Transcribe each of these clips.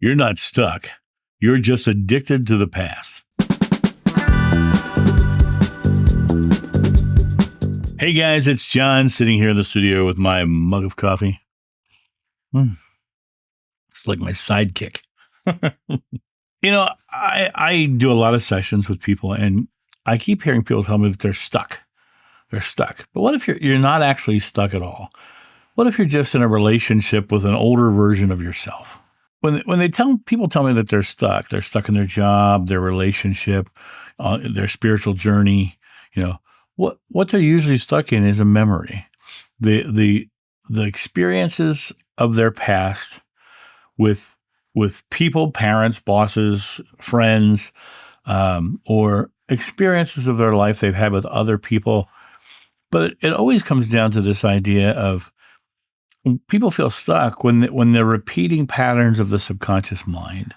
You're not stuck. You're just addicted to the past. Hey guys, it's John sitting here in the studio with my mug of coffee. It's like my sidekick. I do a lot of sessions with people, and I keep hearing people tell me that they're stuck. They're stuck. But what if you're not actually stuck at all? What if you're just in a relationship with an older version of yourself? When people tell me that they're stuck in their job, their relationship, their spiritual journey, what they're usually stuck in is a memory. The experiences of their past with people, parents, bosses, friends, or experiences of their life they've had with other people. But it always comes down to this idea of people feel stuck when they're repeating patterns of the subconscious mind.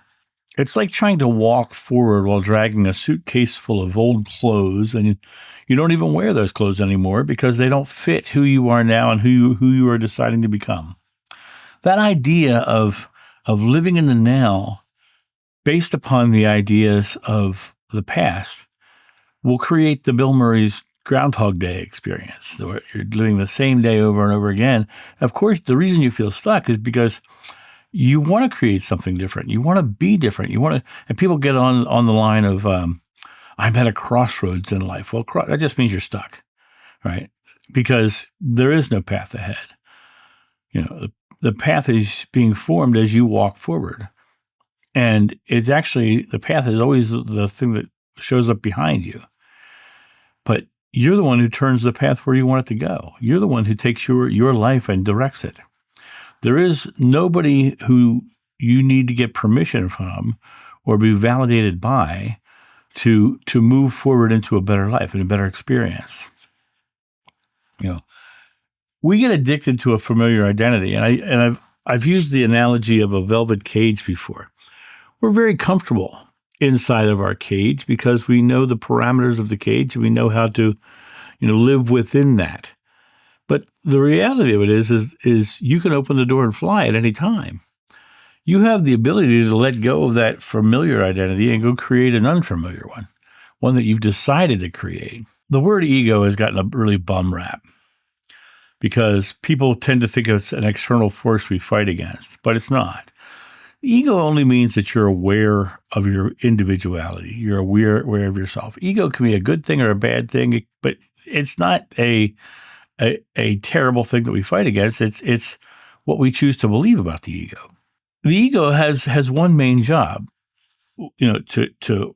It's like trying to walk forward while dragging a suitcase full of old clothes, and you don't even wear those clothes anymore because they don't fit who you are now and who you are deciding to become. That idea of living in the now based upon the ideas of the past will create the Bill Murray's Groundhog Day experience, where you're living the same day over and over again. Of course, the reason you feel stuck is because you want to create something different. You want to be different. And people get on the line of, I'm at a crossroads in life. Well, that just means you're stuck, right? Because there is no path ahead. The path is being formed as you walk forward. And it's actually, the path is always the thing that shows up behind you. But you're the one who turns the path where you want it to go. You're the one who takes your life and directs it. There is nobody who you need to get permission from or be validated by to move forward into a better life and a better experience. We get addicted to a familiar identity, and I've used the analogy of a velvet cage before. We're very comfortable inside of our cage because we know the parameters of the cage and we know how to, live within that. But the reality of it is you can open the door and fly at any time. You have the ability to let go of that familiar identity and go create an unfamiliar one that you've decided to create. The word ego has gotten a really bum rap because people tend to think it's an external force we fight against, but it's not. Ego only means that you're aware of your individuality. You're aware of yourself. Ego can be a good thing or a bad thing, but it's not a terrible thing that we fight against. It's what we choose to believe about the ego. The ego has one main job, to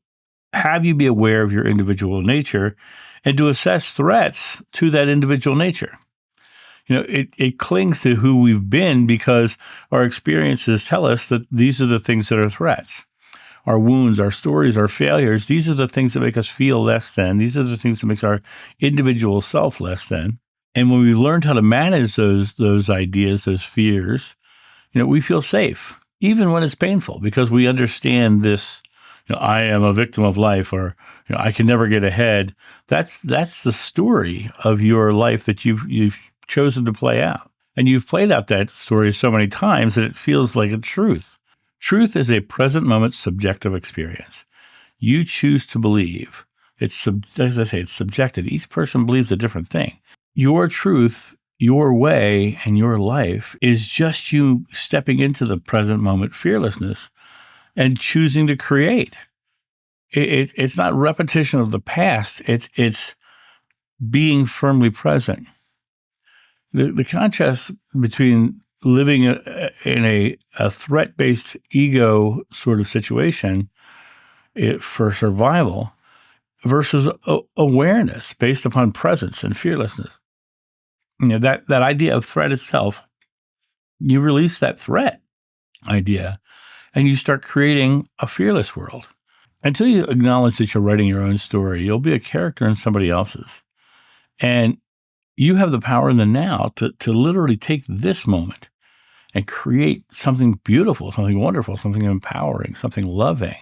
have you be aware of your individual nature and to assess threats to that individual nature. It clings to who we've been because our experiences tell us that these are the things that are threats. Our wounds, our stories, our failures, these are the things that make us feel less than. These are the things that make our individual self less than. And when we've learned how to manage those ideas, those fears, we feel safe, even when it's painful, because we understand this, I am a victim of life, or I can never get ahead. That's the story of your life that you've chosen to play out. And you've played out that story so many times that it feels like a truth. Truth is a present moment subjective experience. You choose to believe. As I say, it's subjective. Each person believes a different thing. Your truth, your way, and your life is just you stepping into the present moment fearlessness and choosing to create. It's not repetition of the past. It's being firmly present. The contrast between living in a threat-based ego sort of situation for survival versus awareness based upon presence and fearlessness. That idea of threat itself, you release that threat idea and you start creating a fearless world. Until you acknowledge that you're writing your own story, you'll be a character in somebody else's. And you have the power in the now to literally take this moment and create something beautiful, something wonderful, something empowering, something loving,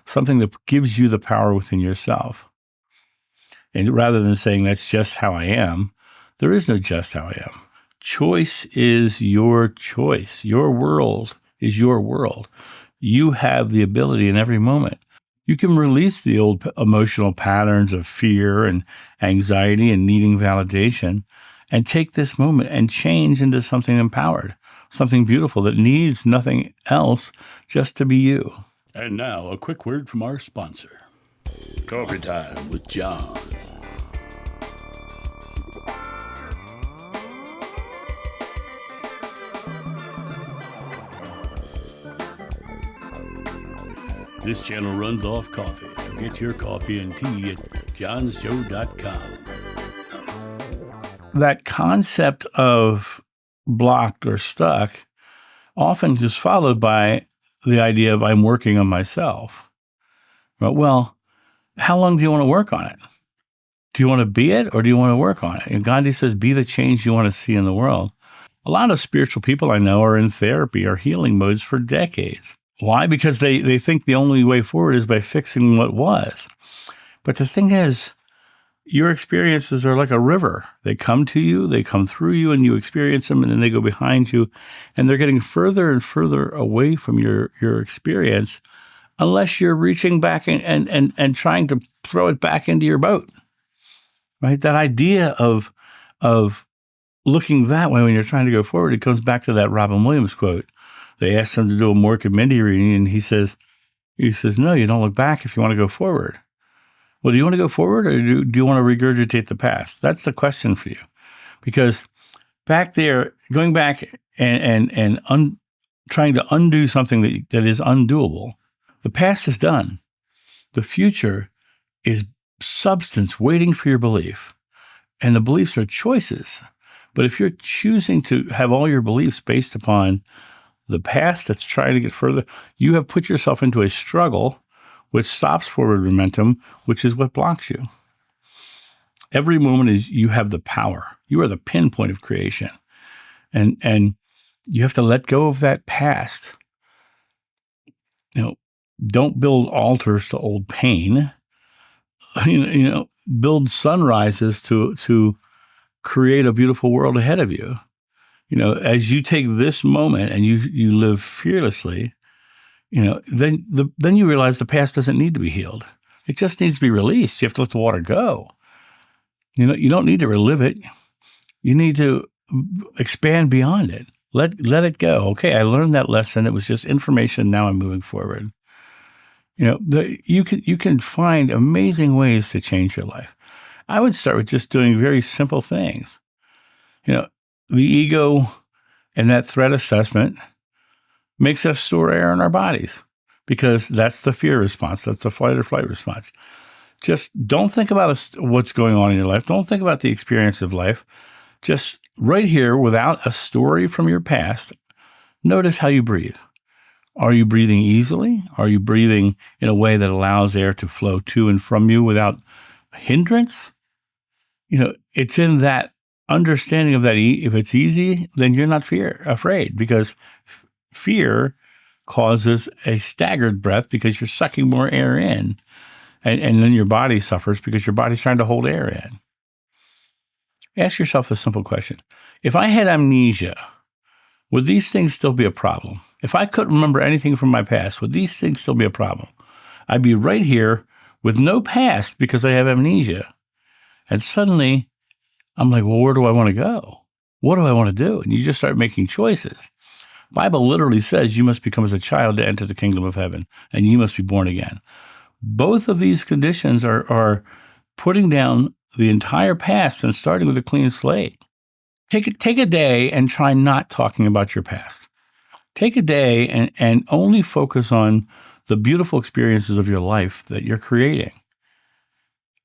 something that gives you the power within yourself. And rather than saying that's just how I am, there is no just how I am. Choice is your choice. Your world is your world. You have the ability in every moment. You can release the old emotional patterns of fear and anxiety and needing validation and take this moment and change into something empowered, something beautiful that needs nothing else just to be you. And now, a quick word from our sponsor. Coffee Time with John. This channel runs off coffee, so get your coffee and tea at johnsjoe.com. That concept of blocked or stuck often is followed by the idea of I'm working on myself. Well, how long do you want to work on it? Do you want to be it or do you want to work on it? And Gandhi says, be the change you want to see in the world. A lot of spiritual people I know are in therapy or healing modes for decades. Why? Because they think the only way forward is by fixing what was. But the thing is, your experiences are like a river. They come to you, they come through you, and you experience them, and then they go behind you. And they're getting further and further away from your experience unless you're reaching back and trying to throw it back into your boat. Right? That idea of looking that way when you're trying to go forward, it comes back to that Robin Williams quote. They asked him to do a Mork and Mindy reunion, and he says, no, you don't look back if you want to go forward. Well, do you want to go forward or do you want to regurgitate the past? That's the question for you. Because back there, going back and trying to undo something that is undoable, the past is done. The future is substance waiting for your belief. And the beliefs are choices. But if you're choosing to have all your beliefs based upon the past that's trying to get further, you have put yourself into a struggle which stops forward momentum, which is what blocks you. Every moment is you have the power. You are the pinpoint of creation. And you have to let go of that past. Don't build altars to old pain. Build sunrises to create a beautiful world ahead of you. As you take this moment and you live fearlessly, then you realize the past doesn't need to be healed. It just needs to be released. You have to let the water go. You don't need to relive it. You need to expand beyond it. Let it go. Okay, I learned that lesson. It was just information. Now I'm moving forward. You can find amazing ways to change your life. I would start with just doing very simple things. The ego and that threat assessment makes us store air in our bodies because that's the fear response. That's the fight or flight response. Just don't think about what's going on in your life. Don't think about the experience of life. Just right here, without a story from your past, notice how you breathe. Are you breathing easily? Are you breathing in a way that allows air to flow to and from you without hindrance? It's in that understanding of that. If it's easy, then you're not afraid because fear causes a staggered breath because you're sucking more air in. And then your body suffers because your body's trying to hold air in. Ask yourself the simple question. If I had amnesia, would these things still be a problem? If I couldn't remember anything from my past, would these things still be a problem? I'd be right here with no past because I have amnesia. And suddenly, I'm like, well, where do I want to go? What do I want to do? And you just start making choices. Bible literally says you must become as a child to enter the kingdom of heaven, and you must be born again. Both of these conditions are putting down the entire past and starting with a clean slate. Take a day and try not talking about your past. Take a day and only focus on the beautiful experiences of your life that you're creating.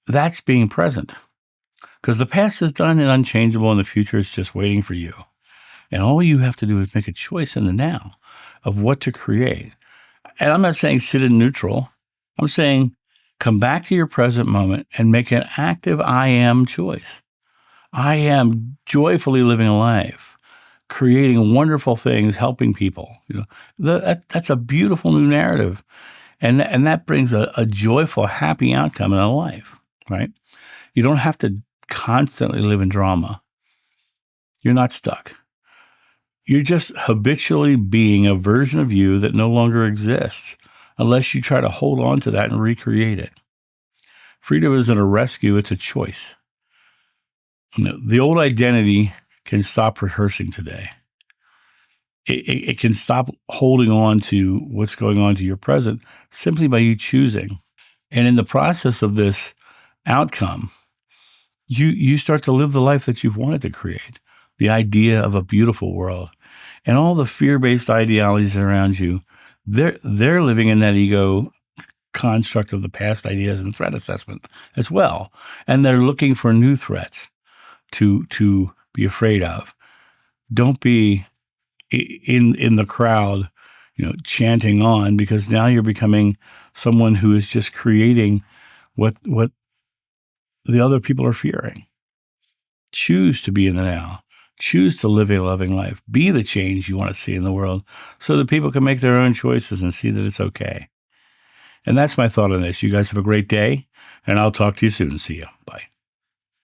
That's being present. Because the past is done and unchangeable, and the future is just waiting for you. And all you have to do is make a choice in the now of what to create. And I'm not saying sit in neutral. I'm saying come back to your present moment and make an active I am choice. I am joyfully living a life, creating wonderful things, helping people. That's a beautiful new narrative. And that brings a joyful, happy outcome in a life, right? You don't have to constantly live in drama. You're not stuck. You're just habitually being a version of you that no longer exists unless you try to hold on to that and recreate it. Freedom isn't a rescue, it's a choice. The old identity can stop rehearsing today. It can stop holding on to what's going on to your present simply by you choosing. And in the process of this outcome, you start to live the life that you've wanted to create, the idea of a beautiful world. And all the fear-based ideologies around you, they're living in that ego construct of the past ideas and threat assessment as well. And they're looking for new threats to be afraid of. Don't be in the crowd, chanting on, because now you're becoming someone who is just creating what the other people are fearing. Choose to be in the now. Choose to live a loving life. Be the change you want to see in the world so that people can make their own choices and see that it's okay. And that's my thought on this. You guys have a great day, and I'll talk to you soon. See you. Bye.